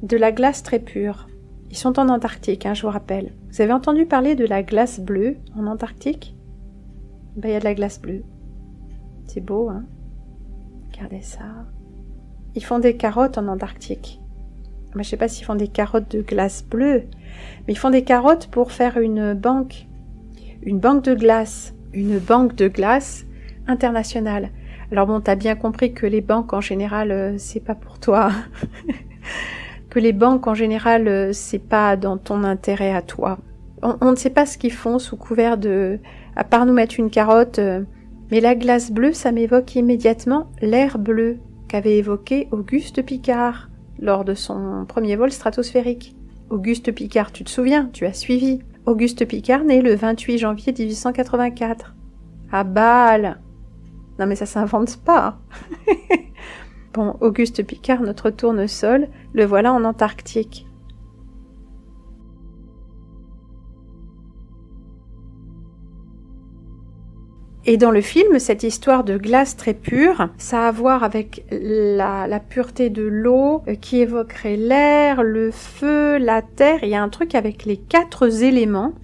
de la glace très pure. Ils sont en Antarctique, hein, je vous rappelle. Vous avez entendu parler de la glace bleue en Antarctique? Ben, il y a de la glace bleue. C'est beau, hein? Regardez ça. Ils font des carottes en Antarctique. Ben, je sais pas s'ils font des carottes de glace bleue, mais ils font des carottes pour faire une banque de glace. Une banque de glace internationale. Alors bon, t'as bien compris que les banques en général, c'est pas pour toi. Que les banques en général, c'est pas dans ton intérêt à toi. On ne sait pas ce qu'ils font sous couvert de... À part nous mettre une carotte. Mais la glace bleue, ça m'évoque immédiatement l'air bleu qu'avait évoqué Auguste Piccard lors de son premier vol stratosphérique. Auguste Piccard, tu te souviens, tu as suivi. Auguste Piccard né le 28 janvier 1884. À Bâle. Non mais ça s'invente pas. Bon, Auguste Piccard, notre tournesol, le voilà en Antarctique. Et dans le film, cette histoire de glace très pure, ça a à voir avec la pureté de l'eau, qui évoquerait l'air, le feu, la terre. Il y a un truc avec les 4 éléments.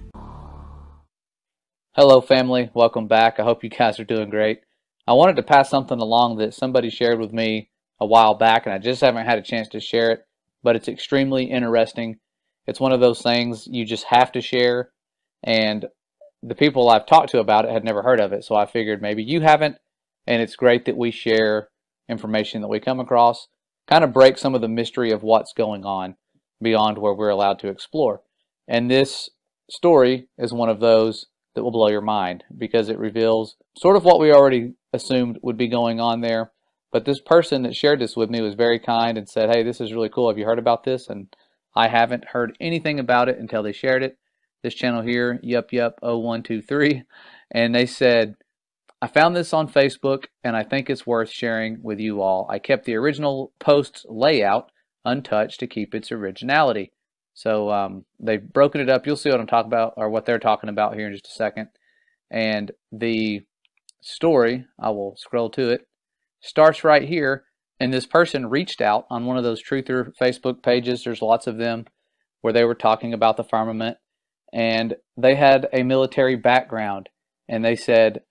Hello family, welcome back. I hope you guys are doing great. I wanted to pass something along that somebody shared with me a while back, and I just haven't had a chance to share it, but it's extremely interesting. It's one of those things you just have to share, and the people I've talked to about it had never heard of it, so I figured maybe you haven't, and it's great that we share information that we come across, kind of break some of the mystery of what's going on beyond where we're allowed to explore. And this story is one of those that will blow your mind because it reveals sort of what we already assumed would be going on there. But this person that shared this with me was very kind and said, hey, this is really cool. Have you heard about this? And I haven't heard anything about it until they shared it. This channel here, yup0123, and they said, I found this on Facebook and I think it's worth sharing with you all. I kept the original post's layout untouched to keep its originality. So they've broken it up. You'll see what I'm talking about, or what they're talking about here in just a second. And the story, I will scroll to it, starts right here. And this person reached out on one of those truther Facebook pages. There's lots of them where they were talking about the firmament. And they had a military background. And they said,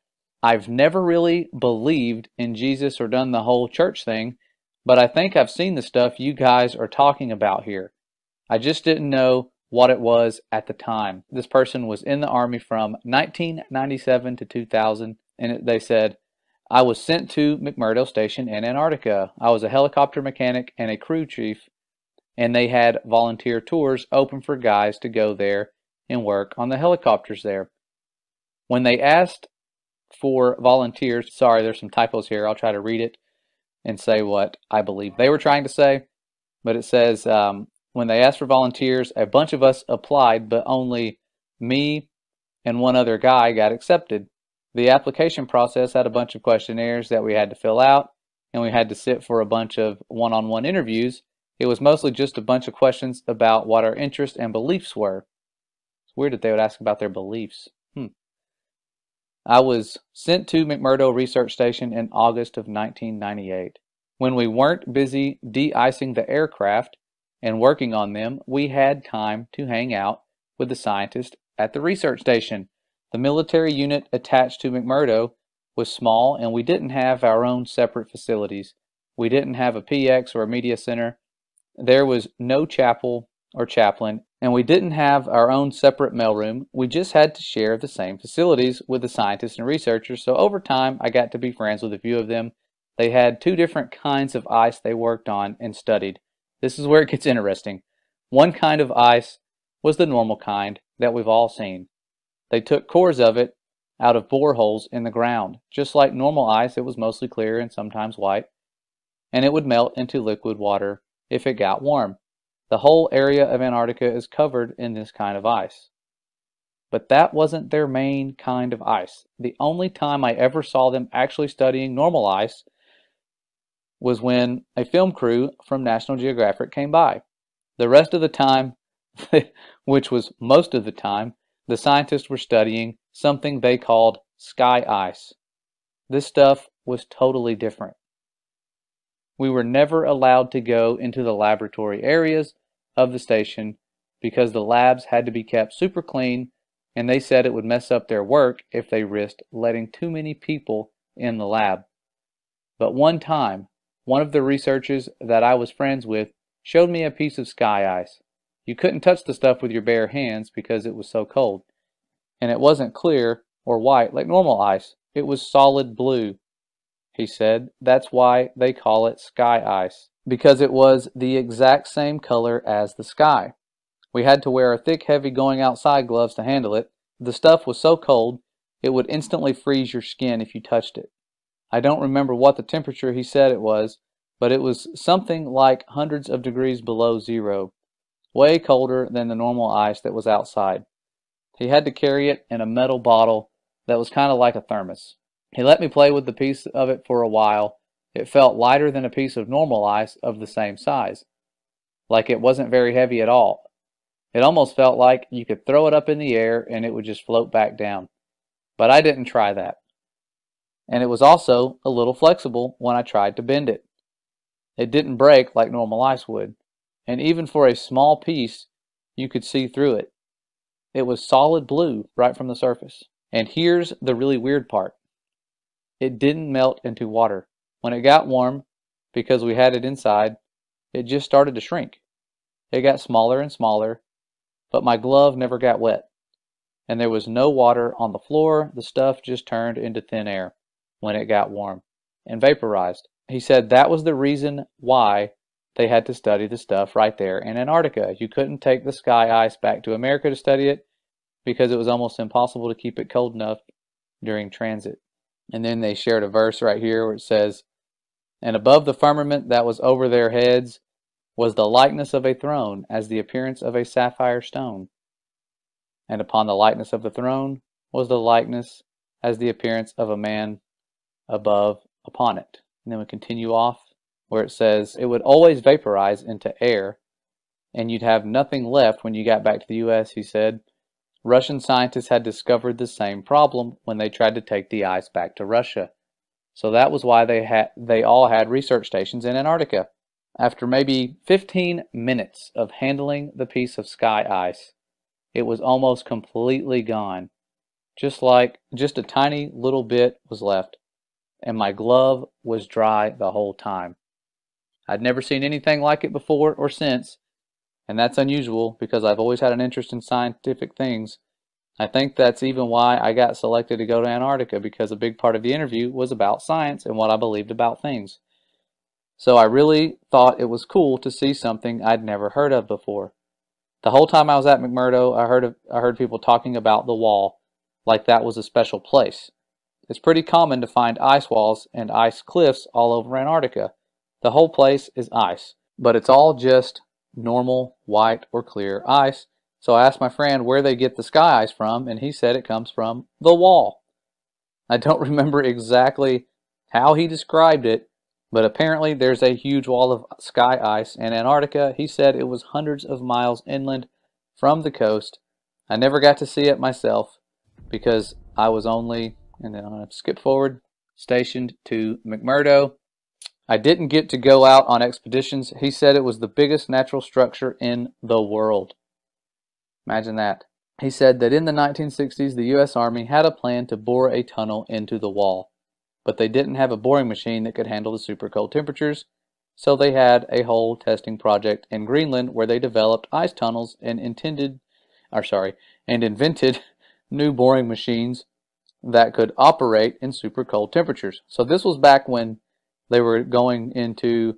I've never really believed in Jesus or done the whole church thing, but I think I've seen the stuff you guys are talking about here. I just didn't know what it was at the time. This person was in the Army from 1997 to 2000, and they said, I was sent to McMurdo Station in Antarctica. I was a helicopter mechanic and a crew chief, and they had volunteer tours open for guys to go there and work on the helicopters there. When they asked for volunteers, sorry, there's some typos here. I'll try to read it and say what I believe they were trying to say, but it says, when they asked for volunteers, a bunch of us applied, but only me and one other guy got accepted. The application process had a bunch of questionnaires that we had to fill out, and we had to sit for a bunch of one-on-one interviews. It was mostly just a bunch of questions about what our interests and beliefs were. It's weird that they would ask about their beliefs. I was sent to McMurdo Research Station in August of 1998. When we weren't busy de-icing the aircraft and working on them, we had time to hang out with the scientists at the research station. The military unit attached to McMurdo was small, and we didn't have our own separate facilities. We didn't have a PX or a media center. There was no chapel or chaplain, and we didn't have our own separate mailroom. We just had to share the same facilities with the scientists and researchers, so over time I got to be friends with a few of them. They had 2 different kinds of ice they worked on and studied. This is where it gets interesting. One kind of ice was the normal kind that we've all seen. They took cores of it out of boreholes in the ground. Just like normal ice, it was mostly clear and sometimes white, and it would melt into liquid water if it got warm. The whole area of Antarctica is covered in this kind of ice. But that wasn't their main kind of ice. The only time I ever saw them actually studying normal ice was when a film crew from National Geographic came by. The rest of the time, which was most of the time, the scientists were studying something they called sky ice. This stuff was totally different. We were never allowed to go into the laboratory areas of the station because the labs had to be kept super clean, and they said it would mess up their work if they risked letting too many people in the lab. But one time, one of the researchers that I was friends with showed me a piece of sky ice. You couldn't touch the stuff with your bare hands because it was so cold. And it wasn't clear or white like normal ice. It was solid blue. He said that's why they call it sky ice, because it was the exact same color as the sky. We had to wear thick, heavy going outside gloves to handle it. The stuff was so cold, it would instantly freeze your skin if you touched it. I don't remember what the temperature he said it was, but it was something like hundreds of degrees below zero, way colder than the normal ice that was outside. He had to carry it in a metal bottle that was kind of like a thermos. He let me play with the piece of it for a while. It felt lighter than a piece of normal ice of the same size, like it wasn't very heavy at all. It almost felt like you could throw it up in the air and it would just float back down. But I didn't try that. And it was also a little flexible when I tried to bend it. It didn't break like normal ice would, and even for a small piece, you could see through it. It was solid blue right from the surface. And here's the really weird part. It didn't melt into water. When it got warm, because we had it inside, it just started to shrink. It got smaller and smaller, but my glove never got wet. And there was no water on the floor. The stuff just turned into thin air when it got warm and vaporized. He said that was the reason why they had to study the stuff right there in Antarctica. You couldn't take the sky ice back to America to study it because it was almost impossible to keep it cold enough during transit. And then they shared a verse right here where it says, "And above the firmament that was over their heads was the likeness of a throne, as the appearance of a sapphire stone. And upon the likeness of the throne was the likeness as the appearance of a man above upon it." And then we continue off where it says it would always vaporize into air, and you'd have nothing left when you got back to the U.S., he said. Russian scientists had discovered the same problem when they tried to take the ice back to Russia. So that was why they all had research stations in Antarctica. After maybe 15 minutes of handling the piece of sky ice, it was almost completely gone. Just a tiny little bit was left, and my glove was dry the whole time. I'd never seen anything like it before or since, and that's unusual because I've always had an interest in scientific things. I think that's even why I got selected to go to Antarctica, because a big part of the interview was about science and what I believed about things. So I really thought it was cool to see something I'd never heard of before. The whole time I was at McMurdo, I heard people talking about the wall like that was a special place. It's pretty common to find ice walls and ice cliffs all over Antarctica. The whole place is ice, but it's all just normal white or clear ice. So I asked my friend where they get the sky ice from, and he said it comes from the wall. I don't remember exactly how he described it, but apparently there's a huge wall of sky ice in Antarctica. He said it was hundreds of miles inland from the coast. I never got to see it myself because I was only, and then I'm going to skip forward, stationed to McMurdo. I didn't get to go out on expeditions. He said it was the biggest natural structure in the world. Imagine that. He said that in the 1960s, the U.S. Army had a plan to bore a tunnel into the wall, but they didn't have a boring machine that could handle the super cold temperatures, so they had a whole testing project in Greenland where they developed ice tunnels and invented new boring machines that could operate in super cold temperatures. So this was back when they were going into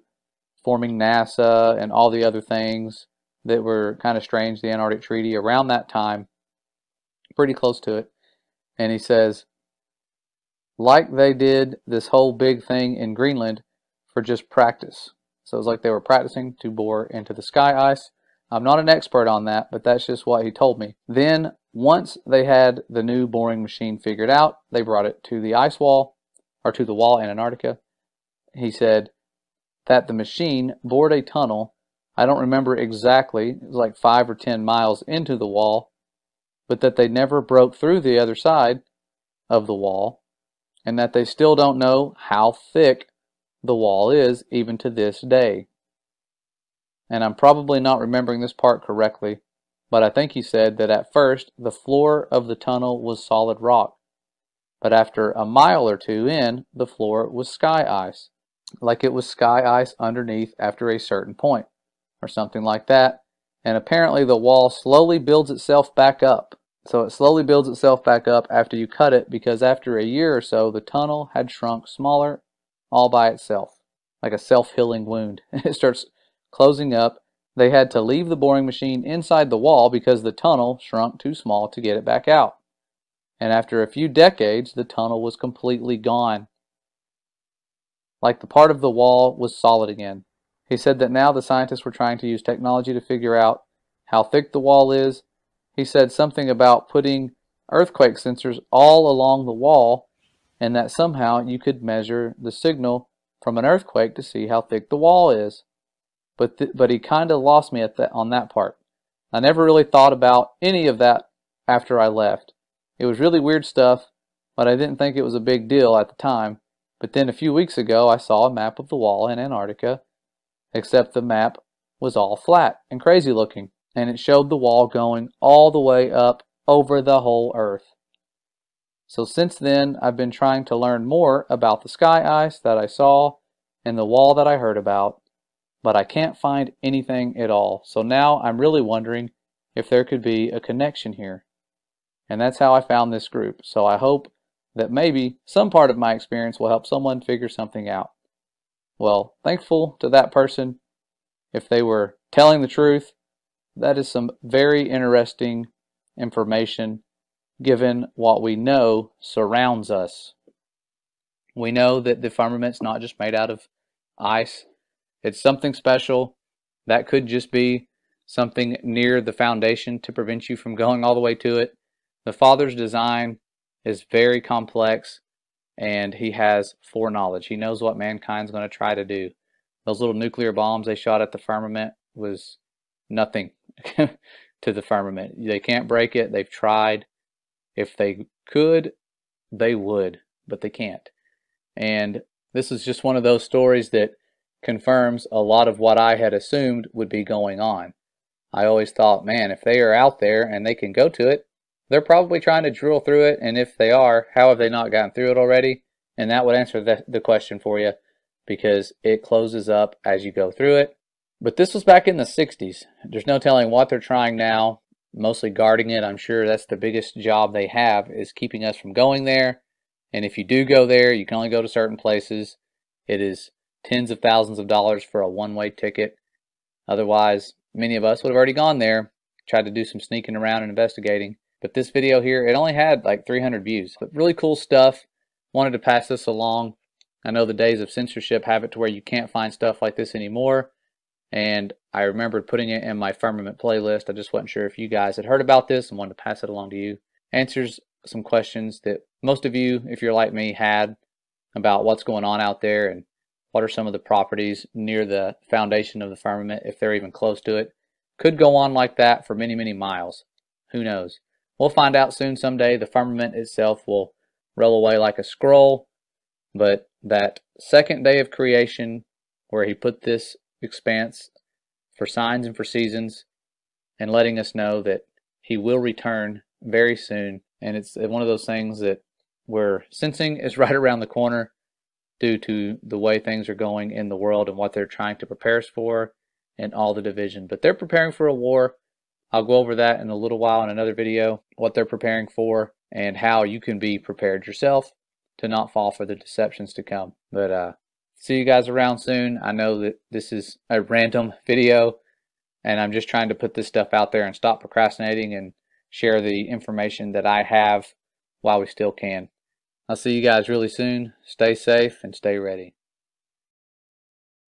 forming NASA and all the other things that were kind of strange, the Antarctic Treaty, around that time, pretty close to it. And he says, like they did this whole big thing in Greenland for just practice. So it was like they were practicing to bore into the sky ice. I'm not an expert on that, but that's just what he told me. Then, once they had the new boring machine figured out, they brought it to the ice wall, or to the wall in Antarctica. He said that the machine bored a tunnel. I don't remember exactly, it was like 5 or 10 miles into the wall, but that they never broke through the other side of the wall, and that they still don't know how thick the wall is even to this day. and I'm probably not remembering this part correctly, but I think he said that at first the floor of the tunnel was solid rock, but after a mile or two in, the floor was sky ice, like it was sky ice underneath after a certain point, or something like that. And apparently the wall slowly builds itself back up. So it slowly builds itself back up after you cut it, because after a year or so, the tunnel had shrunk smaller all by itself, like a self-healing wound. It starts closing up. They had to leave the boring machine inside the wall because the tunnel shrunk too small to get it back out. And after a few decades, the tunnel was completely gone, like the part of the wall was solid again. He said that now the scientists were trying to use technology to figure out how thick the wall is. He said something about putting earthquake sensors all along the wall, and that somehow you could measure the signal from an earthquake to see how thick the wall is. But he kind of lost me on that part. I never really thought about any of that after I left. It was really weird stuff, but I didn't think it was a big deal at the time. But then a few weeks ago I saw a map of the wall in Antarctica, except the map was all flat and crazy looking, and it showed the wall going all the way up over the whole Earth. So since then I've been trying to learn more about the sky ice that I saw and the wall that I heard about, but I can't find anything at all. So now I'm really wondering if there could be a connection here. And that's how I found this group. So I hope that maybe some part of my experience will help someone figure something out. Well, thankful to that person. If they were telling the truth, that is some very interesting information given what we know surrounds us. We know that the firmament's not just made out of ice. It's something special. That could just be something near the foundation to prevent you from going all the way to it. The Father's design is very complex, and he has foreknowledge. He knows what mankind's going to try to do. Those little nuclear bombs they shot at the firmament was nothing to the firmament. They can't break it. They've tried. If they could, they would, but they can't. And this is just one of those stories that confirms a lot of what I had assumed would be going on. I always thought, man, if they are out there and they can go to it, they're probably trying to drill through it, and if they are, how have they not gotten through it already? And that would answer the question for you, because it closes up as you go through it. But this was back in the 60s. There's no telling what they're trying now, mostly guarding it. I'm sure that's the biggest job they have, is keeping us from going there. And if you do go there, you can only go to certain places. It is tens of thousands of dollars for a one-way ticket. Otherwise, many of us would have already gone there, tried to do some sneaking around and investigating. But this video here, it only had like 300 views. But really cool stuff. Wanted to pass this along. I know the days of censorship have it to where you can't find stuff like this anymore. And I remembered putting it in my firmament playlist. I just wasn't sure if you guys had heard about this and wanted to pass it along to you. Answers some questions that most of you, if you're like me, had about what's going on out there and what are some of the properties near the foundation of the firmament, if they're even close to it. Could go on like that for many, many miles. Who knows? We'll find out soon someday. The firmament itself will roll away like a scroll, but that second day of creation where he put this expanse for signs and for seasons and letting us know that he will return very soon. And it's one of those things that we're sensing is right around the corner due to the way things are going in the world and what they're trying to prepare us for and all the division. But they're preparing for a war. I'll go over that in a little while in another video, what they're preparing for and how you can be prepared yourself to not fall for the deceptions to come. But see you guys around soon. I know that this is a random video and I'm just trying to put this stuff out there and stop procrastinating and share the information that I have while we still can. I'll see you guys really soon. Stay safe and stay ready.